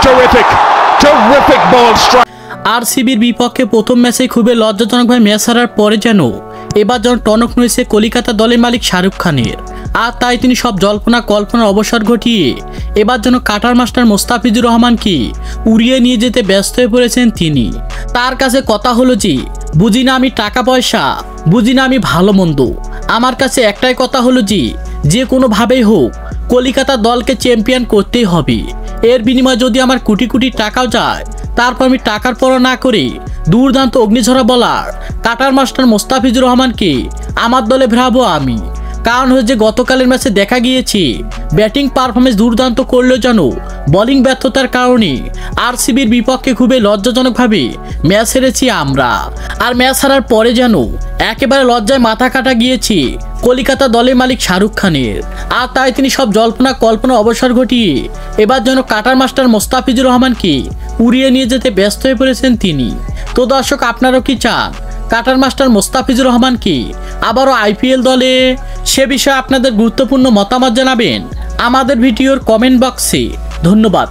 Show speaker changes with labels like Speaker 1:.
Speaker 1: Terrific ball strike.
Speaker 2: আরসিবির বিপক্ষে প্রথম ম্যাচে খুবই লজ্জাজনকভাবে ম্যাচ হারার পরে যেন এবার যেন টনক নড়েছে কলিকাতা দলের মালিক শাহরুখ খানের। আর তাই তিনি সব জল্পনা কল্পনার অবসর ঘটিয়ে এবার যেন কাটার মাস্টার মোস্তাফিজুর রহমানকে উড়িয়ে নিয়ে যেতে ব্যস্ত হয়ে পড়েছেন তিনি। তার কাছে কথা হলো যে, বুঝি না আমি টাকা পয়সা, বুঝি না আমি ভালো মন্দ, আমার কাছে একটাই কথা হলো যে কোনোভাবেই হোক কলিকাতা দলকে চ্যাম্পিয়ন করতেই হবে। এর বিনিময়ে যদি আমার কোটি কোটি টাকাও যায়, তারপর আমি টাকার পরোয়া না করে দুর্দান্ত অগ্নিঝরা বলার কাটার মাস্টার মোস্তাফিজুর রহমানকে আমার দলে ভেড়াবো আমি। কারণ হচ্ছে গতকালের ম্যাচে দেখা গিয়েছে ব্যাটিং পারফরমেন্স দুর্দান্ত করলেও যেন বোলিং ব্যর্থতার কারণে আরসিবির বিপক্ষে খুবই লজ্জাজনকভাবে ম্যাচ হেরেছি আমরা। আর ম্যাচ হারার পরে যেন একেবারে লজ্জায় মাথা কাটা গিয়েছে কলিকাতা দলের মালিক শাহরুখ খানের। আর তাই তিনি সব জল্পনা কল্পনা অবসর ঘটিয়ে এবার যেন কাটার মাস্টার মোস্তাফিজুর রহমানকে উড়িয়ে নিয়ে যেতে ব্যস্ত হয়ে পড়েছেন তিনি। তো দর্শক, আপনারাও কি চান কাটার মাস্টার মোস্তাফিজুর রহমানকে আবারও আইপিএল দলে? সে বিষয়ে আপনাদের গুরুত্বপূর্ণ মতামত জানাবেন আমাদের ভিডিওর কমেন্ট বক্সে। ধন্যবাদ।